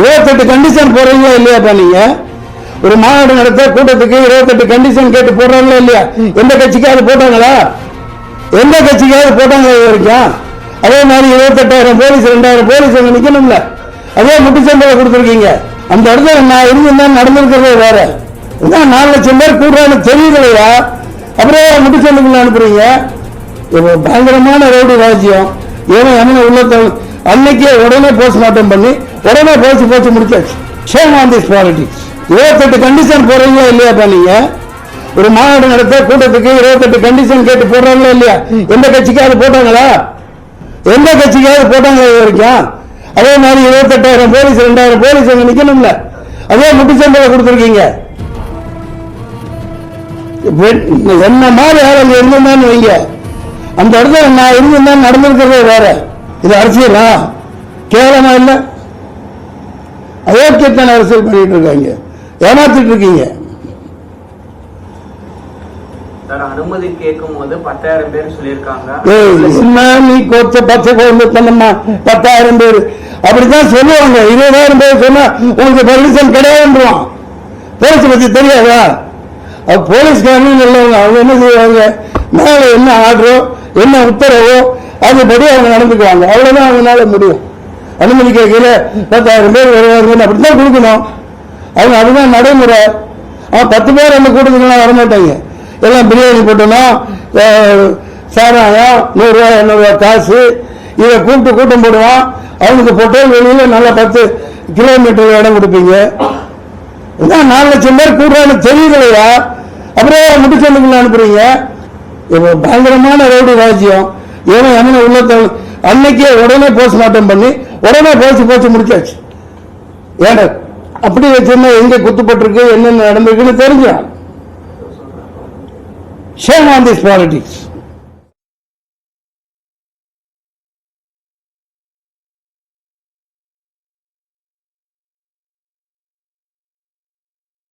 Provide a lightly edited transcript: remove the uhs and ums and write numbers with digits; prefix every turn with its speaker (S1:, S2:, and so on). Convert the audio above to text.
S1: 28 condition போடுறீங்களா இல்லையாப்பா? நீங்க ஒரு மாநாடு நடத்த கூட்டத்துக்கு 28 கண்டிஷன் கேட்டு போடுறாங்களா இல்லையா? எந்த கட்சிக்காவது போட்டாங்களா? எந்த கட்சிக்காவது போட்டாங்களா இது வரைக்கும்? அதே மாதிரி 28,000 போலீஸ் 2,000 போலீஸ் அங்க நிக்கணும்ல, அதே முட்டுச்சந்தையில கொடுத்துருக்கீங்க. அந்த இடத்துல நான் இருந்திருந்தா நடந்திருக்கிறதே வேற. 4 லட்சம் பேர் கூடுறான்னு தெரியுதுலையா? அப்புறம் முட்டுச்சந்தைக்குள்ள அனுப்புறீங்க. பயங்கரமான ரவுடி ராஜ்யம். ஏன்னா என்ன உள்ள அன்னைக்கே உடனே போஸ்ட்மார்ட்டம் பண்ணி உடனே போச்சு முடிச்சாச்சு. Shame on this politics. 28 condition போடுறீங்களா இல்லையாப்பா? நீங்க ஒரு மாநாடு நடத்த கூட்டத்துக்கு 28 கண்டிஷன் கேட்டு போடுறாங்களா இல்லையா? எந்த கட்சிக்காவது போட்டாங்களா? எந்த கட்சிக்காவது போட்டாங்களா இது வரைக்கும்? அதே மாதிரி 28,000 போலீஸ் 2,000 போலீஸ் அங்க நிக்கணும்ல, அதே முட்டுச்சந்தையில கொடுத்துருக்கீங்க. என்ன மாதிரி ஆளுங்க இருந்திருந்தான்னு வைங்க, அந்த இடத்துல நான் இருந்திருந்தா நடந்திருக்கிறதே வேற. இது அரசியலா? கேவலமா இல்ல? அயோக்கியத்தான அரசியல் பண்ணிட்டு இருக்காங்க, ஏமாத்திட்டு இருக்கீங்க.
S2: அனுமதி கேட்கும் போது 10,000 பேர் சொல்லியிருக்காங்க.
S1: நீ கோச்ச பச்சை குழந்தை பண்ணம்மா 10,000 பேர் அப்படித்தான் சொல்லுவாங்க. 20,000 பேர் சொன்னா உங்களுக்கு பர்மிஷன் கிடையாதுன்றான். போலீஸ் பத்தி தெரியாதா? போலீஸ்காரங்க நல்லவங்க. அவங்க என்ன செய்வாங்க, மேல என்ன ஆர்டரோ என்ன உத்தரவோ அதுபடி அவங்க நடந்துக்குவாங்க. அவ்வளவுதான் அவங்களால முடியும். அனுமதி கேட்கல 10,000 பேர் வருவாங்க அப்படித்தான் கொடுக்கணும். அவங்க அதுதான் நடைமுறை. 10 பேர் அந்த கூட்டத்துக்குலாம் வரமாட்டாங்க. எல்லாம் பிரியாணி போட்டோம்னா சாராயம் 100 ரூபாய் 200 ரூபாய் காசு இதை கூட்டம் போடுவான். அவனுக்கு பொட்டல் வெளியில நல்லா 10 கிலோமீட்டர் இடம் கொடுப்பீங்க. 4 லட்சம் பேர் கூடுறான்னு தெரியுதுலையா? அப்புறம் முட்டுச்சந்தைக்குள்ள அனுப்புறீங்க. பயங்கரமான ரவுடி ராஜ்யம். ஏன்னா என்ன உள்ள அன்னைக்கே உடனே போஸ்ட்மார்ட்டம் பண்ணி உடனே போச்சு முடிச்சாச்சு. ஏன்னா அப்படி வச்சிருந்தா எங்க குத்துப்பட்டிருக்கு என்னென்ன நடந்திருக்குன்னு தெரிஞ்சான். Shame on this politics.